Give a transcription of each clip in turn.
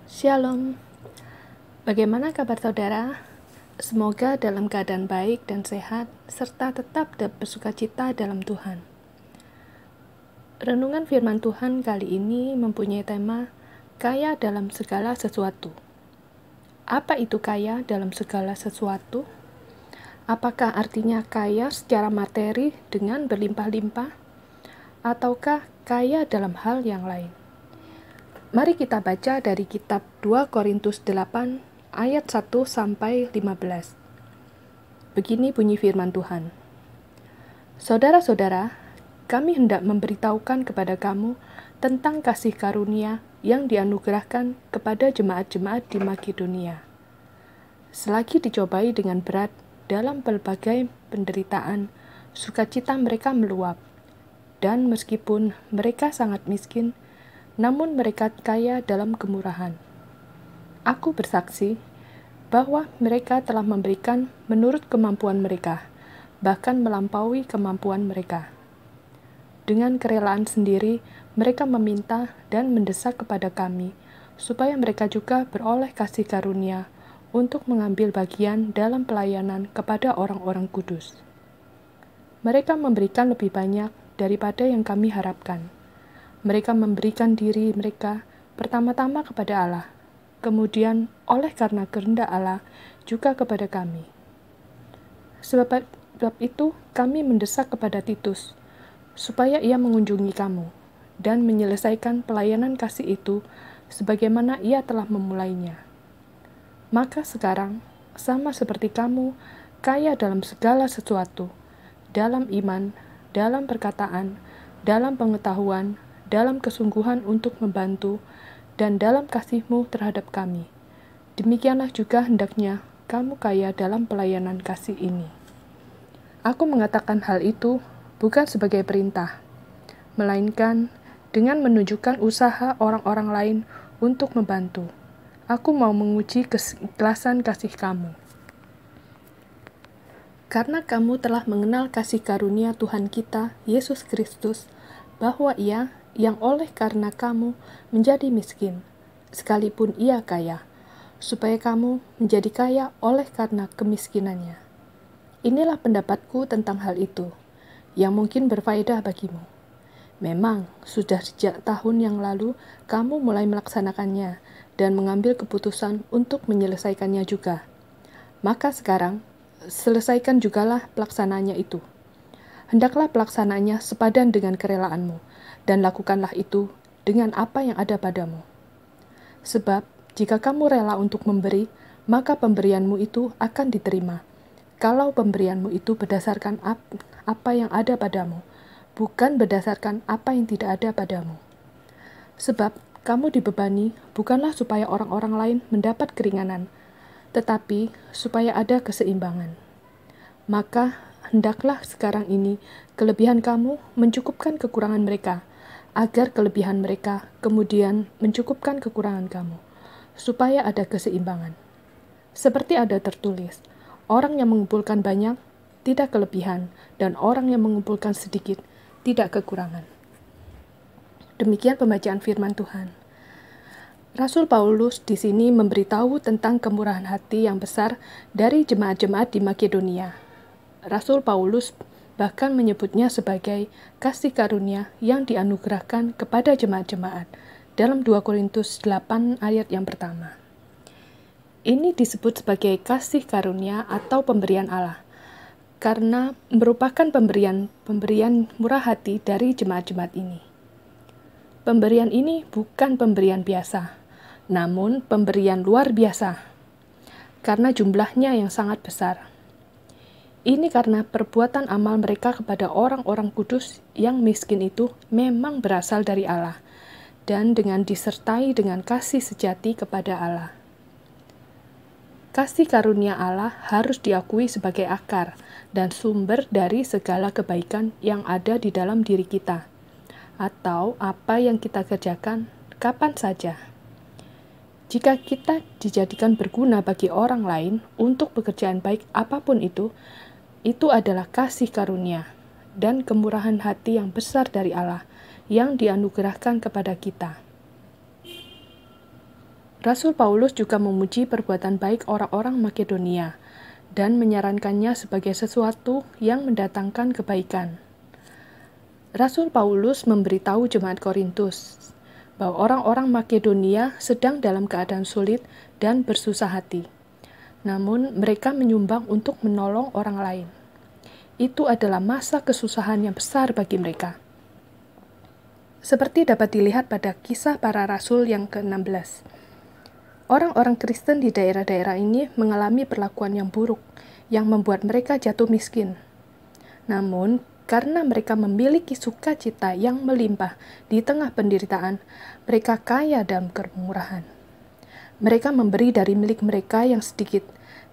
Shalom, bagaimana kabar saudara? Semoga dalam keadaan baik dan sehat, serta tetap bersukacita dalam Tuhan. Renungan firman Tuhan kali ini mempunyai tema kaya dalam segala sesuatu. Apa itu kaya dalam segala sesuatu? Apakah artinya kaya secara materi dengan berlimpah-limpah? Ataukah kaya dalam hal yang lain? Mari kita baca dari kitab 2 Korintus 8 ayat 1 sampai 15. Begini bunyi firman Tuhan. Saudara-saudara, kami hendak memberitahukan kepada kamu tentang kasih karunia yang dianugerahkan kepada jemaat-jemaat di Makedonia. Selagi dicobai dengan berat dalam berbagai penderitaan, sukacita mereka meluap. Dan meskipun mereka sangat miskin, namun mereka kaya dalam kemurahan. Aku bersaksi bahwa mereka telah memberikan menurut kemampuan mereka, bahkan melampaui kemampuan mereka. Dengan kerelaan sendiri, mereka meminta dan mendesak kepada kami, supaya mereka juga beroleh kasih karunia untuk mengambil bagian dalam pelayanan kepada orang-orang kudus. Mereka memberikan lebih banyak daripada yang kami harapkan. Mereka memberikan diri mereka pertama-tama kepada Allah, kemudian oleh karena kehendak Allah juga kepada kami. Sebab itu kami mendesak kepada Titus, supaya ia mengunjungi kamu dan menyelesaikan pelayanan kasih itu sebagaimana ia telah memulainya. Maka sekarang, sama seperti kamu, kaya dalam segala sesuatu, dalam iman, dalam perkataan, dalam pengetahuan, dalam kesungguhan untuk membantu, dan dalam kasihmu terhadap kami. Demikianlah juga hendaknya kamu kaya dalam pelayanan kasih ini. Aku mengatakan hal itu bukan sebagai perintah, melainkan dengan menunjukkan usaha orang-orang lain untuk membantu. Aku mau menguji keikhlasan kasih kamu. Karena kamu telah mengenal kasih karunia Tuhan kita, Yesus Kristus, bahwa Ia yang oleh karena kamu menjadi miskin, sekalipun ia kaya, supaya kamu menjadi kaya oleh karena kemiskinannya. Inilah pendapatku tentang hal itu, yang mungkin berfaedah bagimu. Memang, sudah sejak tahun yang lalu, kamu mulai melaksanakannya, dan mengambil keputusan untuk menyelesaikannya juga. Maka sekarang, selesaikan jugalah pelaksananya itu. Hendaklah pelaksananya sepadan dengan kerelaanmu, dan lakukanlah itu dengan apa yang ada padamu. Sebab, jika kamu rela untuk memberi, maka pemberianmu itu akan diterima. Kalau pemberianmu itu berdasarkan apa yang ada padamu, bukan berdasarkan apa yang tidak ada padamu. Sebab, kamu dibebani bukanlah supaya orang-orang lain mendapat keringanan, tetapi supaya ada keseimbangan. Maka, hendaklah sekarang ini kelebihan kamu mencukupkan kekurangan mereka, agar kelebihan mereka kemudian mencukupkan kekurangan kamu, supaya ada keseimbangan. Seperti ada tertulis, orang yang mengumpulkan banyak tidak kelebihan, dan orang yang mengumpulkan sedikit tidak kekurangan. Demikian pembacaan firman Tuhan. Rasul Paulus di sini memberitahu tentang kemurahan hati yang besar dari jemaat-jemaat di Makedonia. Rasul Paulus bahkan menyebutnya sebagai kasih karunia yang dianugerahkan kepada jemaat-jemaat dalam 2 Korintus 8 ayat yang pertama. Ini disebut sebagai kasih karunia atau pemberian Allah, karena merupakan pemberian murah hati dari jemaat-jemaat ini. Pemberian ini bukan pemberian biasa, namun pemberian luar biasa, karena jumlahnya yang sangat besar. Ini karena perbuatan amal mereka kepada orang-orang kudus yang miskin itu memang berasal dari Allah, dan dengan disertai dengan kasih sejati kepada Allah. Kasih karunia Allah harus diakui sebagai akar dan sumber dari segala kebaikan yang ada di dalam diri kita, atau apa yang kita kerjakan kapan saja. Jika kita dijadikan berguna bagi orang lain untuk pekerjaan baik apapun itu adalah kasih karunia dan kemurahan hati yang besar dari Allah yang dianugerahkan kepada kita. Rasul Paulus juga memuji perbuatan baik orang-orang Makedonia dan menyarankannya sebagai sesuatu yang mendatangkan kebaikan. Rasul Paulus memberitahu jemaat Korintus bahwa orang-orang Makedonia sedang dalam keadaan sulit dan bersusah hati. Namun mereka menyumbang untuk menolong orang lain. Itu adalah masa kesusahan yang besar bagi mereka. Seperti dapat dilihat pada Kisah Para Rasul yang ke-16. Orang-orang Kristen di daerah-daerah ini mengalami perlakuan yang buruk, yang membuat mereka jatuh miskin. Namun, karena mereka memiliki sukacita yang melimpah di tengah penderitaan, mereka kaya dalam kemurahan. Mereka memberi dari milik mereka yang sedikit,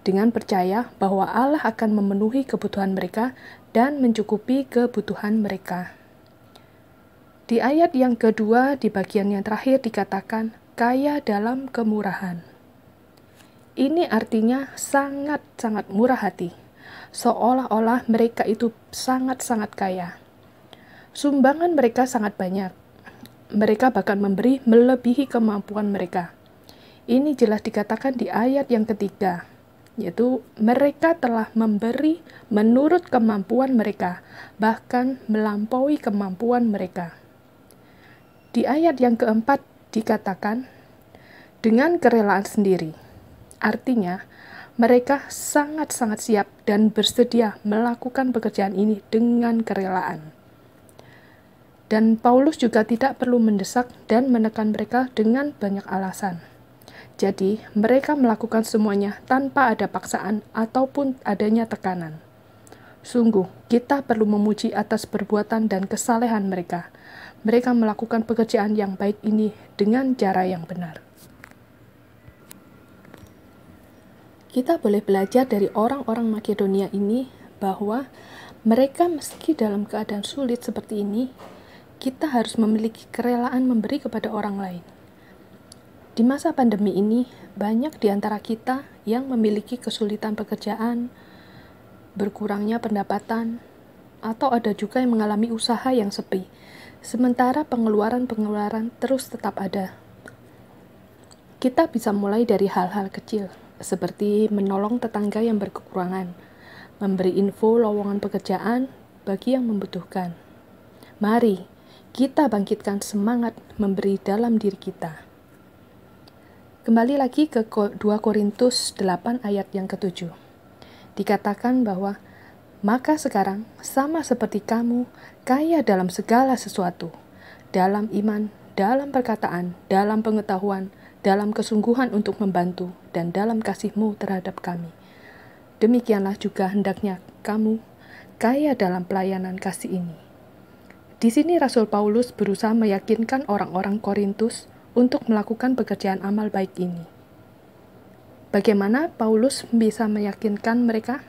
dengan percaya bahwa Allah akan memenuhi kebutuhan mereka dan mencukupi kebutuhan mereka. Di ayat yang kedua, di bagian yang terakhir dikatakan, kaya dalam kemurahan. Ini artinya sangat-sangat murah hati. Seolah-olah mereka itu sangat-sangat kaya. Sumbangan mereka sangat banyak. Mereka bahkan memberi melebihi kemampuan mereka. Ini jelas dikatakan di ayat yang ketiga, yaitu mereka telah memberi menurut kemampuan mereka, bahkan melampaui kemampuan mereka. Di ayat yang keempat dikatakan, dengan kerelaan sendiri. Artinya, mereka sangat-sangat siap dan bersedia melakukan pekerjaan ini dengan kerelaan. Dan Paulus juga tidak perlu mendesak dan menekan mereka dengan banyak alasan. Jadi, mereka melakukan semuanya tanpa ada paksaan ataupun adanya tekanan. Sungguh, kita perlu memuji atas perbuatan dan kesalehan mereka. Mereka melakukan pekerjaan yang baik ini dengan cara yang benar. Kita boleh belajar dari orang-orang Makedonia ini bahwa mereka meski dalam keadaan sulit seperti ini, kita harus memiliki kerelaan memberi kepada orang lain. Di masa pandemi ini, banyak di antara kita yang memiliki kesulitan pekerjaan, berkurangnya pendapatan, atau ada juga yang mengalami usaha yang sepi, sementara pengeluaran-pengeluaran terus tetap ada. Kita bisa mulai dari hal-hal kecil, seperti menolong tetangga yang berkekurangan, memberi info lowongan pekerjaan bagi yang membutuhkan. Mari, kita bangkitkan semangat memberi dalam diri kita. Kembali lagi ke 2 Korintus 8 ayat yang ke-7. Dikatakan bahwa, maka sekarang sama seperti kamu, kaya dalam segala sesuatu, dalam iman, dalam perkataan, dalam pengetahuan, dalam kesungguhan untuk membantu, dan dalam kasih-Mu terhadap kami. Demikianlah juga hendaknya kamu kaya dalam pelayanan kasih ini. Di sini Rasul Paulus berusaha meyakinkan orang-orang Korintus untuk melakukan pekerjaan amal baik ini. Bagaimana Paulus bisa meyakinkan mereka?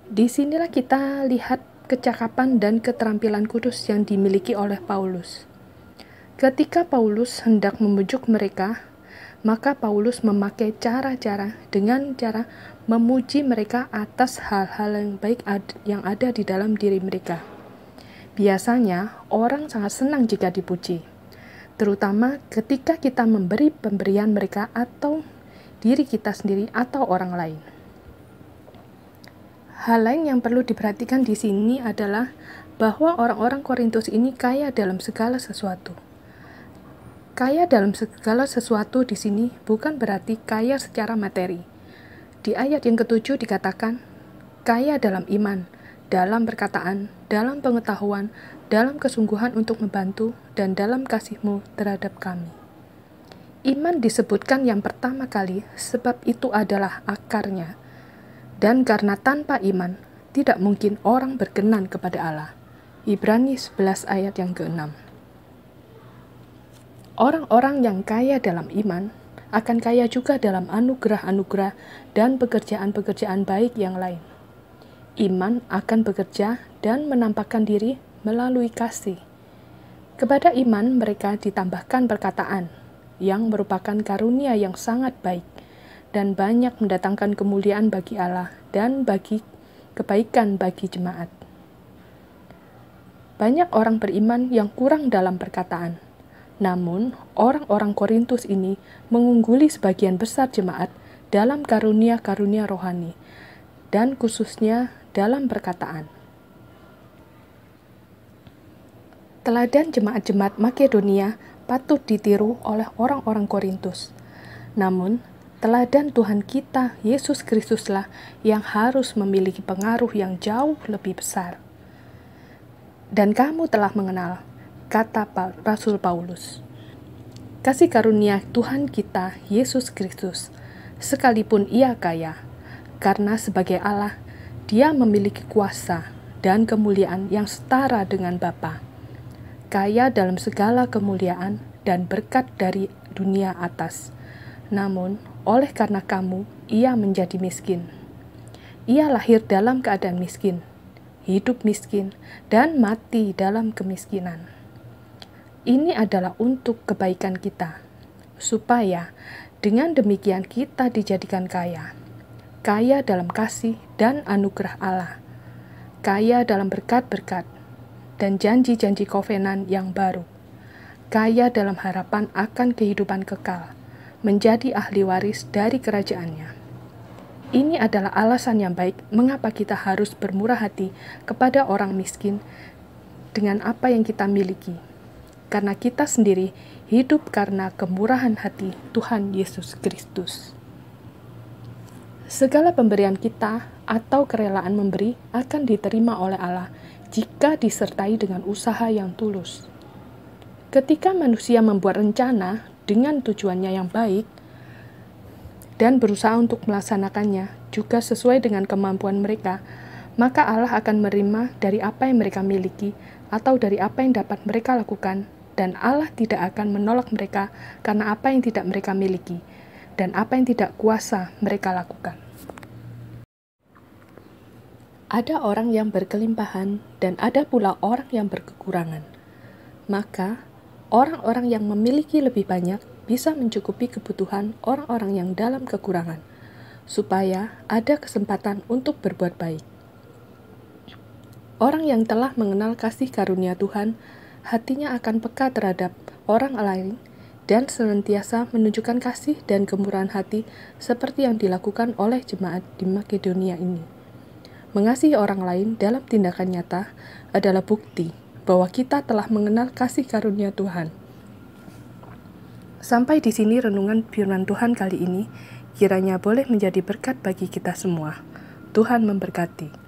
Disinilah kita lihat kecakapan dan keterampilan kudus yang dimiliki oleh Paulus. Ketika Paulus hendak membujuk mereka, maka Paulus memakai cara-cara dengan cara memuji mereka atas hal-hal yang baik yang ada di dalam diri mereka. Biasanya, orang sangat senang jika dipuji, terutama ketika kita memberi pemberian mereka atau diri kita sendiri atau orang lain. Hal lain yang perlu diperhatikan di sini adalah bahwa orang-orang Korintus ini kaya dalam segala sesuatu. Kaya dalam segala sesuatu di sini bukan berarti kaya secara materi. Di ayat yang ke-7 dikatakan, kaya dalam iman, dalam perkataan, dalam pengetahuan, dalam kesungguhan untuk membantu, dan dalam kasih-Mu terhadap kami. Iman disebutkan yang pertama kali sebab itu adalah akarnya. Dan karena tanpa iman, tidak mungkin orang berkenan kepada Allah. Ibrani 11 ayat yang ke-6. Orang-orang yang kaya dalam iman akan kaya juga dalam anugerah-anugerah dan pekerjaan-pekerjaan baik yang lain. Iman akan bekerja dan menampakkan diri melalui kasih. Kepada iman mereka ditambahkan perkataan, yang merupakan karunia yang sangat baik, dan banyak mendatangkan kemuliaan bagi Allah dan bagi kebaikan bagi jemaat. Banyak orang beriman yang kurang dalam perkataan, Namun, orang-orang Korintus ini mengungguli sebagian besar jemaat dalam karunia-karunia rohani, dan khususnya dalam perkataan. Teladan jemaat-jemaat Makedonia patut ditiru oleh orang-orang Korintus. Namun, teladan Tuhan kita, Yesus Kristuslah yang harus memiliki pengaruh yang jauh lebih besar. Dan kamu telah mengenal, kata Rasul Paulus, kasih karunia Tuhan kita, Yesus Kristus, sekalipun ia kaya, karena sebagai Allah, dia memiliki kuasa dan kemuliaan yang setara dengan Bapa, kaya dalam segala kemuliaan dan berkat dari dunia atas. Namun, oleh karena kamu, ia menjadi miskin. Ia lahir dalam keadaan miskin, hidup miskin, dan mati dalam kemiskinan. Ini adalah untuk kebaikan kita, supaya dengan demikian kita dijadikan kaya, kaya dalam kasih dan anugerah Allah, kaya dalam berkat-berkat, dan janji-janji kovenan yang baru, kaya dalam harapan akan kehidupan kekal, menjadi ahli waris dari kerajaannya. Ini adalah alasan yang baik mengapa kita harus bermurah hati kepada orang miskin dengan apa yang kita miliki, karena kita sendiri hidup karena kemurahan hati Tuhan Yesus Kristus. Segala pemberian kita atau kerelaan memberi akan diterima oleh Allah jika disertai dengan usaha yang tulus. Ketika manusia membuat rencana dengan tujuannya yang baik dan berusaha untuk melaksanakannya juga sesuai dengan kemampuan mereka, maka Allah akan menerima dari apa yang mereka miliki atau dari apa yang dapat mereka lakukan, dan Allah tidak akan menolak mereka karena apa yang tidak mereka miliki dan apa yang tidak kuasa mereka lakukan. Ada orang yang berkelimpahan dan ada pula orang yang berkekurangan. Maka, orang-orang yang memiliki lebih banyak bisa mencukupi kebutuhan orang-orang yang dalam kekurangan, supaya ada kesempatan untuk berbuat baik. Orang yang telah mengenal kasih karunia Tuhan, hatinya akan peka terhadap orang lain dan senantiasa menunjukkan kasih dan kemurahan hati seperti yang dilakukan oleh jemaat di Makedonia ini. Mengasihi orang lain dalam tindakan nyata adalah bukti bahwa kita telah mengenal kasih karunia Tuhan. Sampai di sini renungan firman Tuhan kali ini, kiranya boleh menjadi berkat bagi kita semua. Tuhan memberkati.